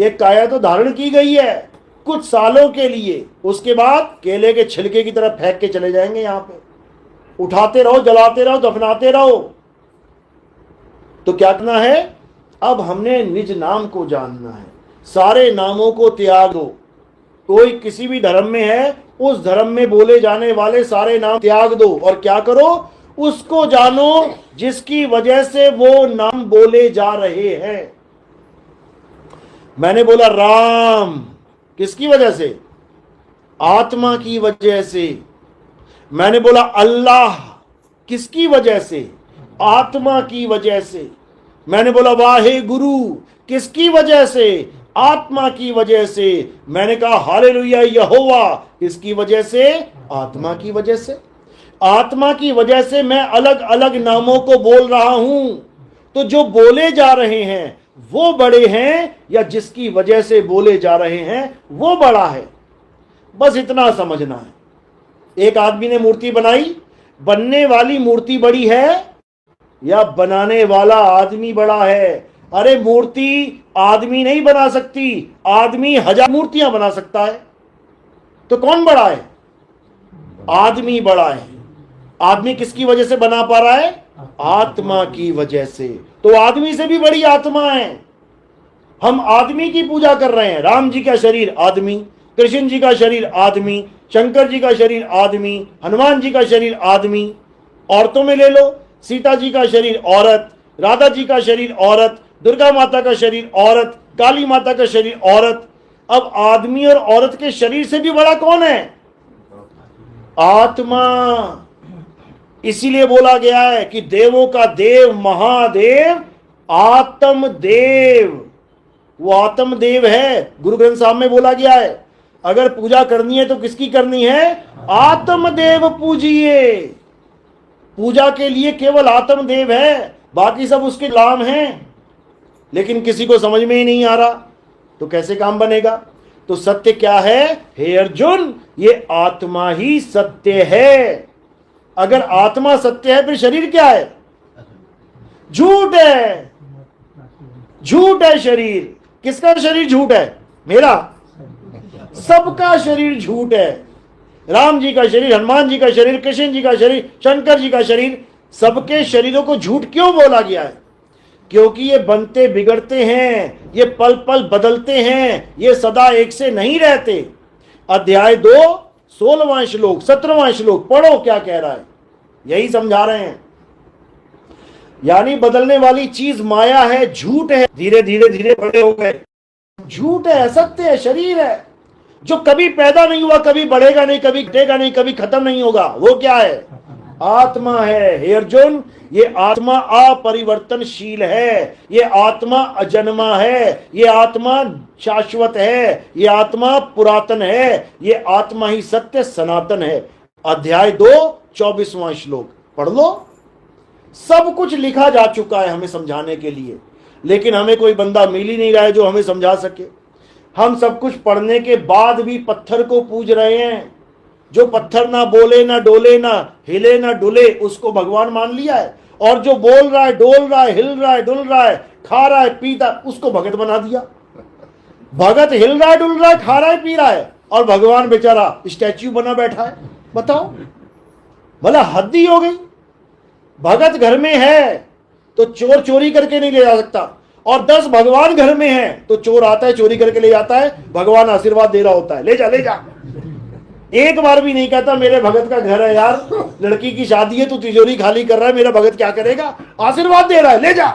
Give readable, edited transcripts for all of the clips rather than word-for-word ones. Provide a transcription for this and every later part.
एक काया तो धारण की गई है कुछ सालों के लिए, उसके बाद केले के छिलके की तरफ फेंक के चले जाएंगे। यहां पे उठाते रहो, जलाते रहो, दफनाते रहो। तो क्या करना है? अब हमने निज नाम को जानना है। सारे नामों को त्याग दो। कोई किसी भी धर्म में है, उस धर्म में बोले जाने वाले सारे नाम त्याग दो और क्या करो? उसको जानो जिसकी वजह से वो नाम बोले जा रहे हैं। मैंने बोला राम, किसकी वजह से? आत्मा की वजह से। मैंने बोला अल्लाह, किसकी वजह से? आत्मा की वजह से। मैंने बोला वाहे गुरु, किसकी वजह से? आत्मा की वजह से। मैंने कहा हालेलुया यहोवा, किसकी वजह से? आत्मा की वजह से। आत्मा की वजह से मैं अलग अलग नामों को बोल रहा हूं। तो जो बोले जा रहे हैं वो बड़े हैं या जिसकी वजह से बोले जा रहे हैं वो बड़ा है? बस इतना समझना है। एक आदमी ने मूर्ति बनाई, बनने वाली मूर्ति बड़ी है या बनाने वाला आदमी बड़ा है? अरे मूर्ति आदमी नहीं बना सकती, आदमी 1000 मूर्तियां बना सकता है। तो कौन बड़ा है? आदमी बड़ा है। आदमी किसकी वजह से बना पा रहा है? आत्मा की वजह से। तो आदमी से भी बड़ी आत्मा है। हम आदमी की पूजा कर रहे हैं। राम जी का शरीर आदमी, कृष्ण जी का शरीर आदमी, शंकर जी का शरीर आदमी, हनुमान जी का शरीर आदमी। औरतों में ले लो, सीता जी का शरीर औरत, राधा जी का शरीर औरत, दुर्गा माता का शरीर औरत, काली माता का शरीर औरत। अब आदमी और औरत के शरीर से भी बड़ा कौन है? आत्मा। इसीलिए बोला गया है कि देवों का देव महादेव आत्मदेव, वो आत्मदेव है। गुरु ग्रंथ साहब में बोला गया है अगर पूजा करनी है तो किसकी करनी है? आत्मदेव पूजिए। पूजा के लिए केवल आत्मदेव है, बाकी सब उसके गुलाम हैं। लेकिन किसी को समझ में ही नहीं आ रहा, तो कैसे काम बनेगा? तो सत्य क्या है? हे अर्जुन, ये आत्मा ही सत्य है। अगर आत्मा सत्य है फिर शरीर क्या है? झूठ है। झूठ है शरीर। किसका शरीर झूठ है? मेरा। सबका शरीर झूठ है। राम जी का शरीर, हनुमान जी का शरीर, कृष्ण जी का शरीर, शंकर जी का शरीर, सबके शरीरों को झूठ क्यों बोला गया है? क्योंकि ये बनते बिगड़ते हैं, ये पल पल बदलते हैं, ये सदा एक से नहीं रहते। अध्याय 2 16वां श्लोक 17वां श्लोक पढ़ो क्या कह रहा है, यही समझा रहे हैं। यानी बदलने वाली चीज माया है, झूठ है। धीरे धीरे धीरे बड़े हो गए। झूठ है, असत्य है, शरीर है जो कभी पैदा नहीं हुआ, कभी बढ़ेगा नहीं, कभी घटेगा नहीं, कभी खत्म नहीं होगा। वो क्या है? आत्मा है। हे अर्जुन, ये आत्मा अपरिवर्तनशील है, ये आत्मा अजन्मा है, ये आत्मा शाश्वत है, ये आत्मा पुरातन है, ये आत्मा ही सत्य सनातन है। अध्याय 2 24वां श्लोक पढ़ लो। सब कुछ लिखा जा चुका है हमें समझाने के लिए, लेकिन हमें कोई बंदा मिल ही नहीं रहा है जो हमें समझा सके। हम सब कुछ पढ़ने के बाद भी पत्थर को पूज रहे हैं। जो पत्थर ना बोले, ना डोले, ना हिले, ना डुले, उसको भगवान मान लिया है। और जो बोल रहा है, डोल रहा है, हिल रहा है, डुल रहा है, खा रहा है, पीता, उसको भगत बना दिया। भगत हिल रहा है, डुल रहा है, खा रहा है, पी रहा है, और भगवान बेचारा स्टैच्यू बना बैठा है। बताओ, भला हद ही हो गई। भगत घर में है तो चोर चोरी करके नहीं ले जा सकता, और 10 भगवान घर में है तो चोर आता है, चोरी करके ले जाता है, भगवान आशीर्वाद दे रहा होता है, ले जा ले जा। एक बार भी नहीं कहता मेरे भगत का घर है यार, लड़की की शादी है, तू तिजोरी खाली कर रहा है, मेरा भगत क्या करेगा? आशीर्वाद दे रहा है, ले जा।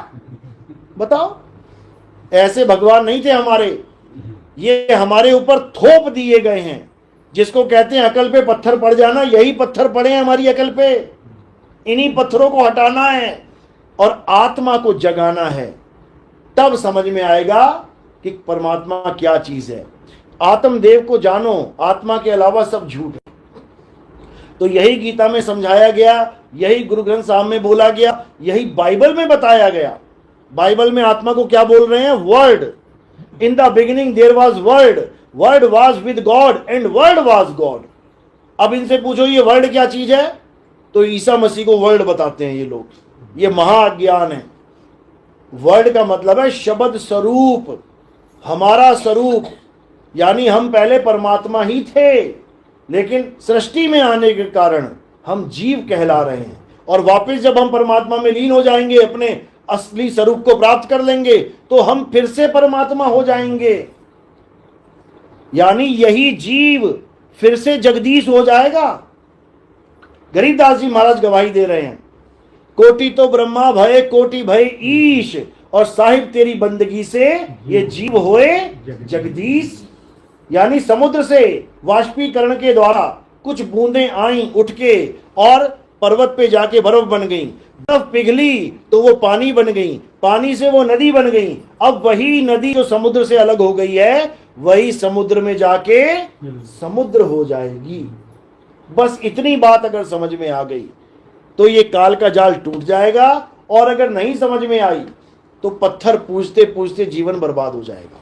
बताओ, ऐसे भगवान नहीं थे हमारे। ये हमारे ऊपर थोप दिए गए हैं, जिसको कहते हैं अकल पे पत्थर पड़ जाना। यही पत्थर पड़े हैं हमारी अकल पे। इन्हीं पत्थरों को हटाना है और आत्मा को जगाना है, तब समझ में आएगा कि परमात्मा क्या चीज है। आत्मदेव को जानो, आत्मा के अलावा सब झूठ है। तो यही गीता में समझाया गया, यही गुरु ग्रंथ साहब में बोला गया, यही बाइबल में बताया गया। बाइबल में आत्मा को क्या बोल रहे हैं? Word. In the beginning there was word, word was with God and word was God. अब इनसे पूछो ये वर्ड क्या चीज है, तो ईसा मसीह को वर्ड बताते हैं ये लोग। ये महाज्ञान है। वर्ड का मतलब है शब्द स्वरूप। हमारा स्वरूप, यानी हम पहले परमात्मा ही थे, लेकिन सृष्टि में आने के कारण हम जीव कहला रहे हैं। और वापस जब हम परमात्मा में लीन हो जाएंगे, अपने असली स्वरूप को प्राप्त कर लेंगे, तो हम फिर से परमात्मा हो जाएंगे। यानी यही जीव फिर से जगदीश हो जाएगा। गरीबदास जी महाराज गवाही दे रहे हैं, कोटि तो ब्रह्मा भय कोटि भय ईश, और साहिब तेरी बंदगी से ये जीव होए जगदीश। यानी समुद्र से वाष्पीकरण के द्वारा कुछ बूंदें आई उठ के और पर्वत पे जाके बर्फ बन गई, बर्फ पिघली तो वो पानी बन गई, पानी से वो नदी बन गई। अब वही नदी जो समुद्र से अलग हो गई है, वही समुद्र में जाके समुद्र हो जाएगी। बस इतनी बात अगर समझ में आ गई तो ये काल का जाल टूट जाएगा, और अगर नहीं समझ में आई तो पत्थर पूजते पूजते जीवन बर्बाद हो जाएगा।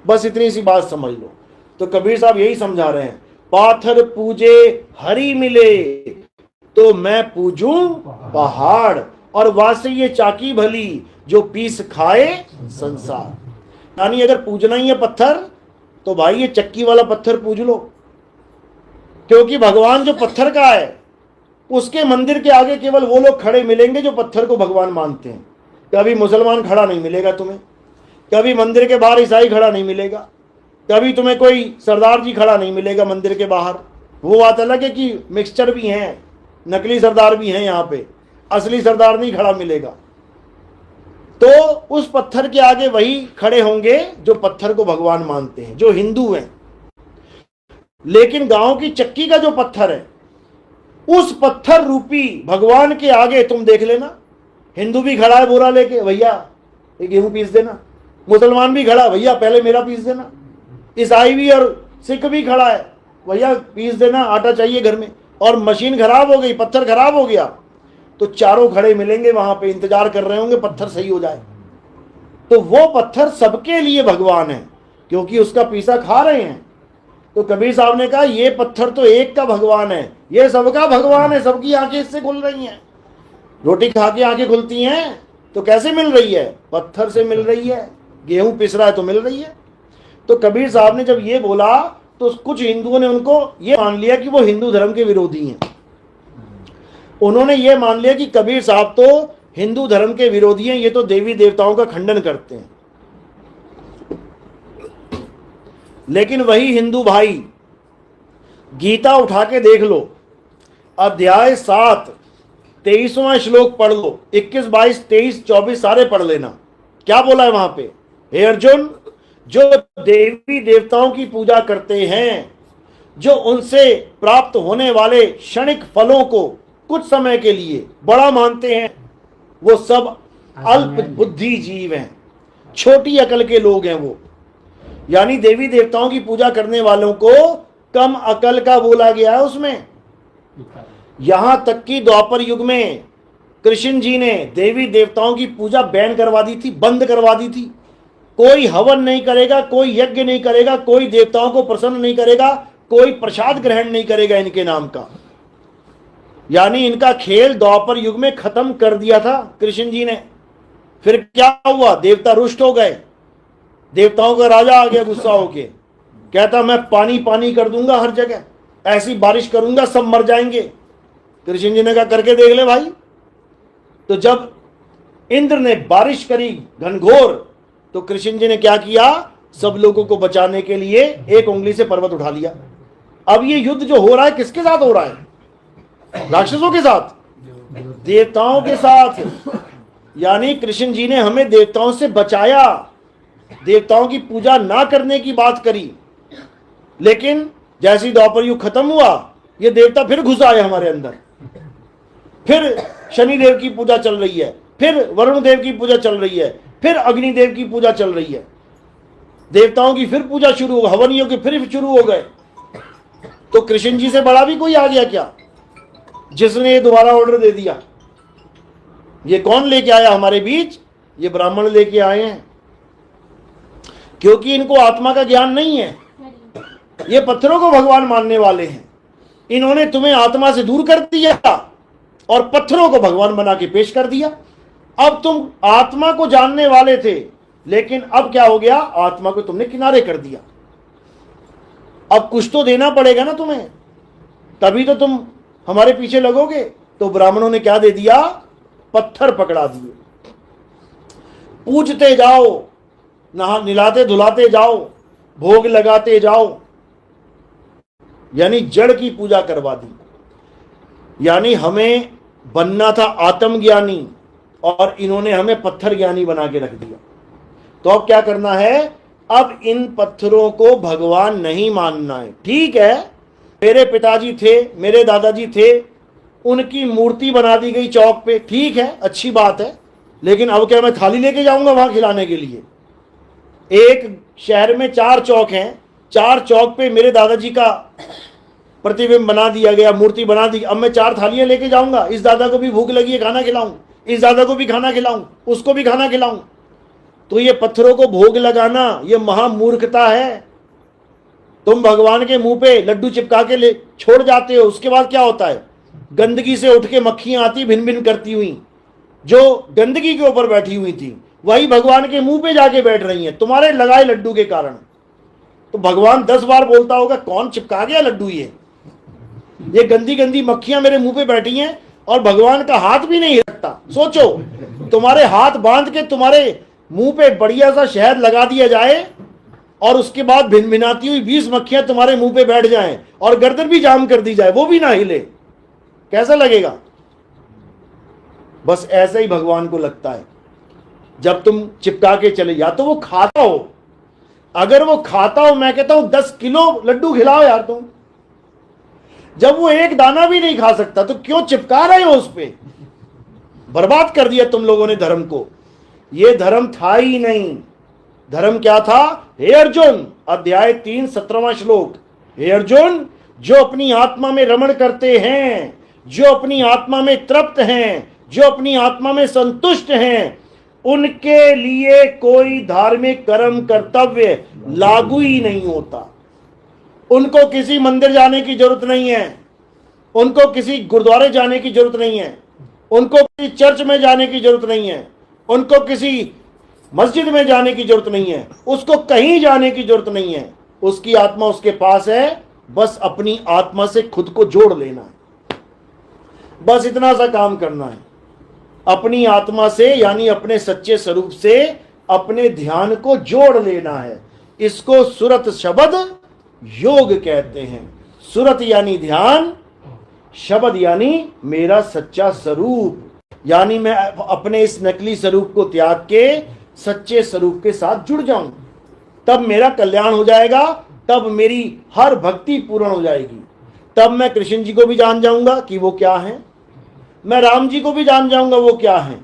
बस इतनी सी बात समझ लो। तो कबीर साहब यही समझा रहे हैं, पाथर पूजे हरि मिले तो मैं पूजूं पहाड़, और वासे ये चाकी भली जो पीस खाए संसार। यानी अगर पूजना ही है पत्थर, तो भाई ये चक्की वाला पत्थर पूज लो, क्योंकि भगवान जो पत्थर का है, उसके मंदिर के आगे केवल वो लोग खड़े मिलेंगे जो पत्थर को भगवान मानते हैं। कभी मुसलमान खड़ा नहीं मिलेगा तुम्हें, कभी मंदिर के बाहर ईसाई खड़ा नहीं मिलेगा, कभी तुम्हें कोई सरदार जी खड़ा नहीं मिलेगा मंदिर के बाहर। वो बात अलग है कि मिक्सचर भी हैं, नकली सरदार भी हैं, यहाँ पे असली सरदार नहीं खड़ा मिलेगा। तो उस पत्थर के आगे वही खड़े होंगे जो पत्थर को भगवान मानते हैं, जो हिंदू हैं। लेकिन गांव की चक्की का जो पत्थर है, उस पत्थर रूपी भगवान के आगे तुम देख लेना, हिंदू भी खड़ा है बोरा लेके, भैया ये गेहूं पीस देना। मुसलमान भी खड़ा, भैया पहले मेरा पीस देना। ईसाई भी और सिख भी खड़ा है, भैया पीस देना, आटा चाहिए घर में। और मशीन खराब हो गई, पत्थर खराब हो गया, तो चारों खड़े मिलेंगे वहां पे, इंतजार कर रहे होंगे पत्थर सही हो जाए। तो वो पत्थर सबके लिए भगवान है, क्योंकि उसका पीसा खा रहे हैं। तो कबीर साहब ने कहा ये पत्थर तो एक का भगवान है, ये सबका भगवान है, सबकी आंखें इससे खुल रही हैं। रोटी खा के आंखें खुलती हैं तो कैसे मिल रही है? पत्थर से मिल रही है। गेहूं पिस रहा है तो मिल रही है। तो कबीर साहब ने जब ये बोला तो कुछ हिंदुओं ने उनको ये मान लिया कि वो हिंदू धर्म के विरोधी हैं। उन्होंने ये मान लिया कि कबीर साहब तो हिंदू धर्म के विरोधी हैं, ये तो देवी देवताओं का खंडन करते हैं। लेकिन वही हिंदू भाई गीता उठा के देख लो, अध्याय 7 23वां श्लोक पढ़ लो, 21, 22, 23, 24 सारे पढ़ लेना। क्या बोला है वहां पे? हे अर्जुन, जो देवी देवताओं की पूजा करते हैं, जो उनसे प्राप्त होने वाले क्षणिक फलों को कुछ समय के लिए बड़ा मानते हैं, वो सब अल्प बुद्धि जीव हैं, छोटी अकल के लोग हैं वो। यानी देवी देवताओं की पूजा करने वालों को कम अकल का बोला गया है उसमें। यहां तक कि द्वापर युग में कृष्ण जी ने देवी देवताओं की पूजा बैन करवा दी थी, बंद करवा दी थी। कोई हवन नहीं करेगा, कोई यज्ञ नहीं करेगा, कोई देवताओं को प्रसन्न नहीं करेगा, कोई प्रसाद ग्रहण नहीं करेगा इनके नाम का। यानी इनका खेल द्वापर युग में खत्म कर दिया था कृष्ण जी ने। फिर क्या हुआ? देवता रुष्ट हो गए, देवताओं का राजा आ गया गुस्सा होके, कहता मैं पानी पानी कर दूंगा हर जगह, ऐसी बारिश करूंगा सब मर जाएंगे। कृष्ण जी ने कहा करके देख ले भाई। तो जब इंद्र ने बारिश करी घनघोर, तो कृष्ण जी ने क्या किया? सब लोगों को बचाने के लिए एक उंगली से पर्वत उठा लिया। अब ये युद्ध जो हो रहा है किसके साथ हो रहा है? राक्षसों के साथ, देवताओं के साथ। यानी कृष्ण जी ने हमें देवताओं से बचाया, देवताओं की पूजा ना करने की बात करी। लेकिन जैसे द्वापर युग खत्म हुआ, ये देवता फिर घुस आए हमारे अंदर। फिर शनि देव की पूजा चल रही है, फिर वरुण देव की पूजा चल रही है, फिर अग्निदेव की पूजा चल रही है। देवताओं की फिर पूजा शुरू हो, हवन यज्ञ फिर शुरू हो गए। तो कृष्ण जी से बड़ा भी कोई आ गया क्या, जिसने ये दोबारा ऑर्डर दे दिया? ये कौन लेके आया हमारे बीच? ये ब्राह्मण लेके आए हैं, क्योंकि इनको आत्मा का ज्ञान नहीं है। ये पत्थरों को भगवान मानने वाले हैं। इन्होंने तुम्हें आत्मा से दूर कर दिया और पत्थरों को भगवान बना के पेश कर दिया। अब तुम आत्मा को जानने वाले थे, लेकिन अब क्या हो गया, आत्मा को तुमने किनारे कर दिया। अब कुछ तो देना पड़ेगा ना तुम्हें, तभी तो तुम हमारे पीछे लगोगे। तो ब्राह्मणों ने क्या दे दिया, पत्थर पकड़ा दिए। पूजते जाओ, नहा निलाते धुलाते जाओ, भोग लगाते जाओ, यानी जड़ की पूजा करवा दी। यानी हमें बनना था आत्मज्ञानी और इन्होंने हमें पत्थर ज्ञानी बना के रख दिया। तो अब क्या करना है, अब इन पत्थरों को भगवान नहीं मानना है। ठीक है, मेरे पिताजी थे, मेरे दादाजी थे, उनकी मूर्ति बना दी गई चौक पे, ठीक है, अच्छी बात है, लेकिन अब क्या मैं थाली लेके जाऊंगा वहां खिलाने के लिए? एक शहर में 4 चौक हैं, 4 चौक पे मेरे दादाजी का प्रतिबिंब बना दिया गया, मूर्ति बना दी। अब मैं 4 थालियां लेके जाऊंगा, इस दादा को भी भूख लगी है खाना खिलाऊं, इस दादा को भी खाना खिलाऊं, उसको भी खाना खिलाऊं? तो ये पत्थरों को भोग लगाना ये महामूर्खता है। तुम भगवान के मुंह पे लड्डू चिपका के ले छोड़ जाते हो, उसके बाद क्या होता है, गंदगी से उठ के मक्खियां आती भिन भिन करती हुई, जो गंदगी के ऊपर बैठी हुई थी वही भगवान के मुंह पे जाके बैठ रही हैं तुम्हारे लगाए लड्डू के कारण। तो भगवान 10 बार बोलता होगा, कौन चिपका गया लड्डू, ये गंदी गंदी मक्खियां मेरे मुंह पे बैठी हैं, और भगवान का हाथ भी नहीं हिलता। सोचो, तुम्हारे हाथ बांध के तुम्हारे मुंह पे बढ़िया सा शहद लगा दिया जाए और उसके बाद भिन भिनाती हुई 20 मक्खियां तुम्हारे मुंह पे बैठ जाएं और गर्दन भी जाम कर दी जाए, वो भी ना हिले, कैसा लगेगा? बस ऐसा ही भगवान को लगता है जब तुम चिपका के चले। या तो वो खाता हो, अगर वो खाता हो, मैं कहता हूं 10 किलो लड्डू खिलाओ यार तुम। जब वो एक दाना भी नहीं खा सकता तो क्यों चिपका रहे हो उस पे? बर्बाद कर दिया तुम लोगों ने धर्म को। ये धर्म था ही नहीं। धर्म क्या था? हे अर्जुन, अध्याय 3 17वां श्लोक, हे अर्जुन, जो अपनी आत्मा में रमण करते हैं, जो अपनी आत्मा में तृप्त हैं, जो अपनी आत्मा में संतुष्ट हैं, उनके लिए कोई धार्मिक कर्म कर्तव्य लागू ही नहीं होता। उनको किसी मंदिर जाने की जरूरत नहीं है, उनको किसी गुरुद्वारे जाने की जरूरत नहीं है, उनको किसी चर्च में जाने की जरूरत नहीं है, उनको किसी मस्जिद में जाने की जरूरत नहीं है, उसको कहीं जाने की जरूरत नहीं है। उसकी आत्मा उसके पास है, बस अपनी आत्मा से खुद को जोड़ लेना है, बस इतना सा काम करना है। अपनी आत्मा से यानी अपने सच्चे स्वरूप से अपने ध्यान को जोड़ लेना है। इसको सुरत शब्द योग कहते हैं। सुरत यानी ध्यान, शब्द यानी मेरा सच्चा स्वरूप, यानी मैं अपने इस नकली स्वरूप को त्याग के सच्चे स्वरूप के साथ जुड़ जाऊं, तब मेरा कल्याण हो जाएगा, तब मेरी हर भक्ति पूर्ण हो जाएगी। तब मैं कृष्ण जी को भी जान जाऊंगा कि वो क्या है, मैं राम जी को भी जान जाऊंगा वो क्या है,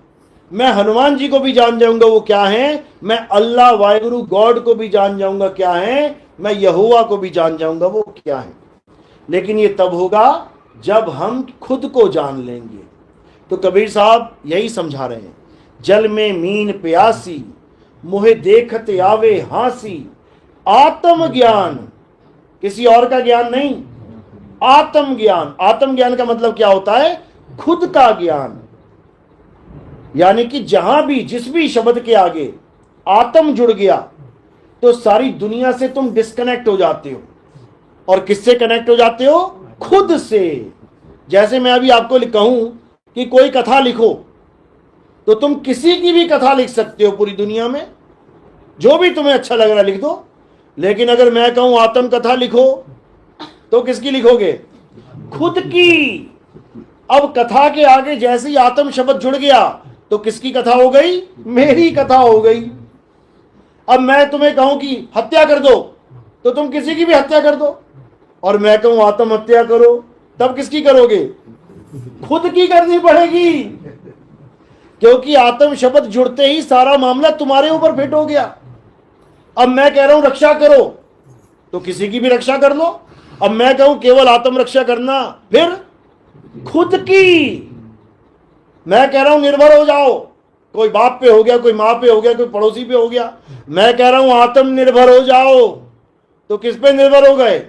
मैं हनुमान जी को भी जान जाऊंगा वो क्या है, मैं अल्लाह वाहिगुरु गॉड को भी जान जाऊंगा क्या है, मैं यहोवा को भी जान जाऊंगा वो क्या है। लेकिन ये तब होगा जब हम खुद को जान लेंगे। तो कबीर साहब यही समझा रहे हैं, जल में मीन प्यासी, मुहे देखते आवे हासी। आत्म ज्ञान, किसी और का ज्ञान नहीं, आत्म ज्ञान। आत्म ज्ञान का मतलब क्या होता है? खुद का ज्ञान। यानी कि जहां भी जिस भी शब्द के आगे आत्म जुड़ गया तो सारी दुनिया से तुम डिस्कनेक्ट हो जाते हो। और किससे कनेक्ट हो जाते हो? खुद से। जैसे मैं अभी आपको कहूं कि कोई कथा लिखो, तो तुम किसी की भी कथा लिख सकते हो पूरी दुनिया में, जो भी तुम्हें अच्छा लग रहा है लिख दो। लेकिन अगर मैं कहूं आत्म कथा लिखो, तो किसकी लिखोगे? खुद की। अब कथा के आगे जैसे ही आत्म शब्द जुड़ गया तो किसकी कथा हो गई? मेरी कथा हो गई। अब मैं तुम्हें कहूं कि हत्या कर दो, तो तुम किसी की भी हत्या कर दो। और मैं कहूं आत्महत्या करो, तब किसकी करोगे? खुद की करनी पड़ेगी, क्योंकि आत्म शब्द जुड़ते ही सारा मामला तुम्हारे ऊपर फिट हो गया। अब मैं कह रहा हूं रक्षा करो, तो किसी की भी रक्षा कर लो। अब मैं कहूं केवल आत्म रक्षा करना, फिर खुद की। मैं कह रहा हूं निर्भर हो जाओ, कोई बाप पे हो गया, कोई मां पे हो गया, कोई पड़ोसी पे हो गया। मैं कह रहा हूं आत्मनिर्भर हो जाओ, तो किस पे निर्भर हो गए?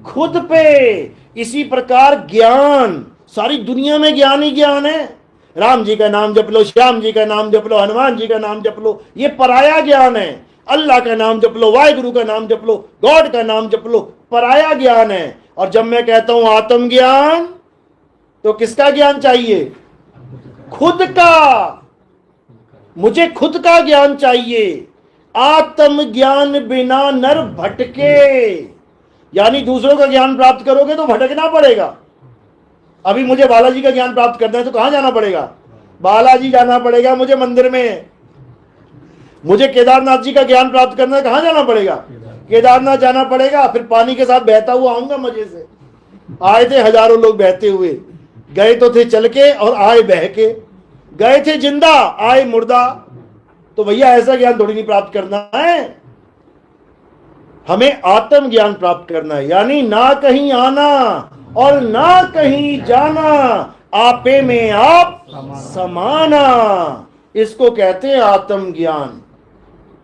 खुद पे। इसी प्रकार ज्ञान, सारी दुनिया में ज्ञान ही ज्ञान है, राम जी का नाम जप लो, श्याम जी का नाम जप लो, हनुमान जी का नाम जप लो, ये पराया ज्ञान है। अल्लाह का नाम जप लो, वाहिगुरु का नाम जप लो, गॉड का नाम जप लो, पराया ज्ञान है। और जब मैं कहता हूं आत्मज्ञान, तो किसका ज्ञान चाहिए? खुद का। मुझे खुद का ज्ञान चाहिए। आत्म ज्ञान बिना नर भटके, यानी दूसरों का ज्ञान प्राप्त करोगे तो भटकना पड़ेगा। अभी मुझे बालाजी का ज्ञान प्राप्त करना है तो कहां जाना पड़ेगा? बालाजी जाना पड़ेगा मुझे मंदिर में। मुझे केदारनाथ जी का ज्ञान प्राप्त करना है, कहां जाना पड़ेगा? केदारनाथ जाना पड़ेगा। फिर पानी के साथ बहता हुआ आऊंगा मजे से। आए थे हजारों लोग बहते हुए, गए तो थे चल के और आए बह के, गए थे जिंदा आए मुर्दा। तो भैया ऐसा ज्ञान थोड़ी नहीं प्राप्त करना है, हमें आत्म ज्ञान प्राप्त करना है। यानी ना कहीं आना और ना कहीं जाना, आपे में आप समाना, इसको कहते हैं आत्म ज्ञान।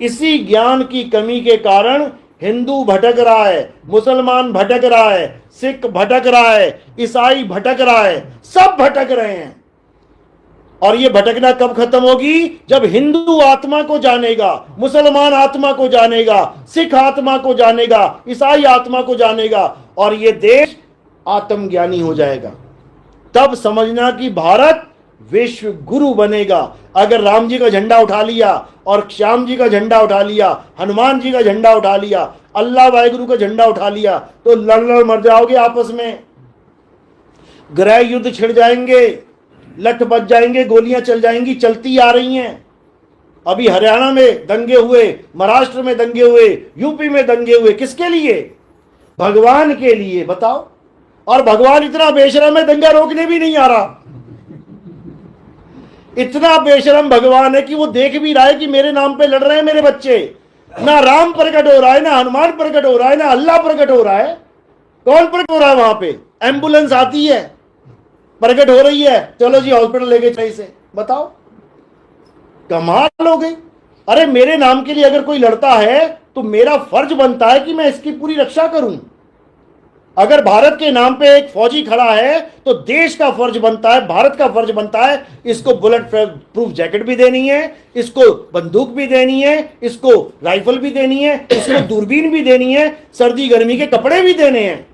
इसी ज्ञान की कमी के कारण हिंदू भटक रहा है, मुसलमान भटक रहा है, सिख भटक रहा है, ईसाई भटक रहा है, सब भटक रहे हैं। और ये भटकना कब खत्म होगी? जब हिंदू आत्मा को जानेगा, मुसलमान आत्मा को जानेगा, सिख आत्मा को जानेगा, ईसाई आत्मा को जानेगा, और ये देश आत्मज्ञानी हो जाएगा। तब समझना कि भारत विश्व गुरु बनेगा। अगर राम जी का झंडा उठा लिया और श्याम जी का झंडा उठा लिया, हनुमान जी का झंडा उठा लिया, अल्लाह वाहिगुरु का झंडा उठा लिया, तो लड़ लड़ मर जाओगे आपस में। गृह युद्ध छिड़ जाएंगे, लठ बच जाएंगे, गोलियां चल जाएंगी, चलती आ रही हैं। अभी हरियाणा में दंगे हुए, महाराष्ट्र में दंगे हुए, यूपी में दंगे हुए, किसके लिए? भगवान के लिए। बताओ। और भगवान इतना बेशरम है, दंगा रोकने भी नहीं आ रहा। इतना बेशरम भगवान है कि वो देख भी रहा है कि मेरे नाम पे लड़ रहे हैं मेरे बच्चे। ना राम प्रकट हो रहा है, ना हनुमान प्रकट हो रहा है, ना अल्लाह प्रकट हो रहा है। कौन प्रकट हो रहा है वहां पे? एम्बुलेंस आती है, प्रकट हो रही है, चलो जी हॉस्पिटल लेके चले इसे। बताओ, कमाल हो गई। अरे मेरे नाम के लिए अगर कोई लड़ता है तो मेरा फर्ज बनता है कि मैं इसकी पूरी रक्षा करूं। अगर भारत के नाम पे एक फौजी खड़ा है तो देश का फर्ज बनता है, भारत का फर्ज बनता है, इसको बुलेट प्रूफ जैकेट भी देनी है, इसको बंदूक भी देनी है, इसको राइफल भी देनी है, इसको दूरबीन भी देनी है, सर्दी गर्मी के कपड़े भी देने हैं।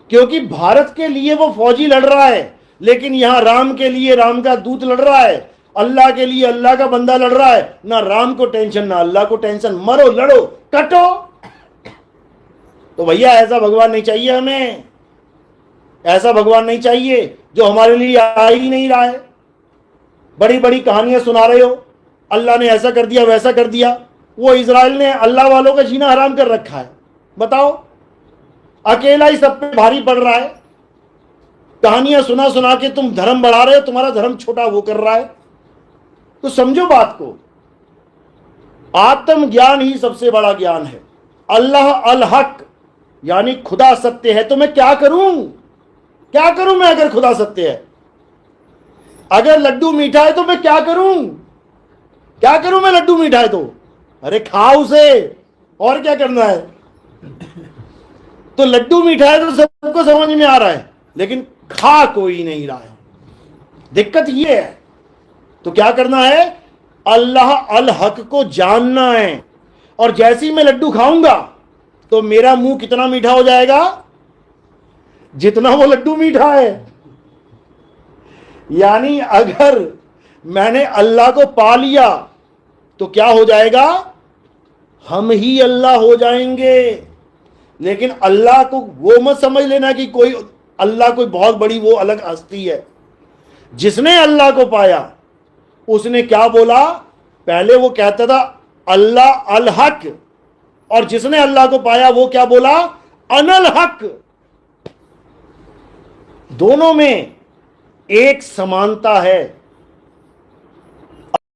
क्योंकि भारत के लिए वो फौजी लड़ रहा है। लेकिन यहां राम के लिए राम का दूत लड़ रहा है, अल्लाह के लिए अल्लाह का बंदा लड़ रहा है। ना राम को टेंशन, ना अल्लाह को टेंशन। मरो, लड़ो, कटो। तो भैया ऐसा भगवान नहीं चाहिए हमें। ऐसा भगवान नहीं चाहिए जो हमारे लिए आ ही नहीं रहा है। बड़ी बड़ी कहानियां सुना रहे हो, अल्लाह ने ऐसा कर दिया, वैसा कर दिया। वो इजराइल ने अल्लाह वालों का जीना हराम कर रखा है। बताओ, अकेला ही सब पे भारी पड़ रहा है। कहानियां सुना सुना के तुम धर्म बढ़ा रहे हो, तुम्हारा धर्म छोटा वो कर रहा है। तो समझो बात को, आत्म ज्ञान ही सबसे बड़ा ज्ञान है। अल्लाह अल हक, यानी खुदा सत्य है। तो मैं क्या करूं? क्या करूं मैं अगर खुदा सत्य है? अगर लड्डू मीठा है तो मैं क्या करूं? क्या करूं मैं लड्डू मीठा है तो? अरे खा उसे, और क्या करना है? तो लड्डू मीठा है तो सबको समझ में आ रहा है, लेकिन खा कोई नहीं रहा है। दिक्कत ये है। तो क्या करना है? अल्लाह अल हक को जानना है। और जैसे ही मैं लड्डू खाऊंगा तो मेरा मुंह कितना मीठा हो जाएगा? जितना वो लड्डू मीठा है। यानी अगर मैंने अल्लाह को पा लिया तो क्या हो जाएगा? हम ही अल्लाह हो जाएंगे। लेकिन अल्लाह को वो मत समझ लेना कि कोई अल्लाह कोई बहुत बड़ी वो अलग हस्ती है। जिसने अल्लाह को पाया उसने क्या बोला? पहले वो कहता था अल्लाह अल हक, और जिसने अल्लाह को पाया वो क्या बोला? अनल हक। दोनों में एक समानता है।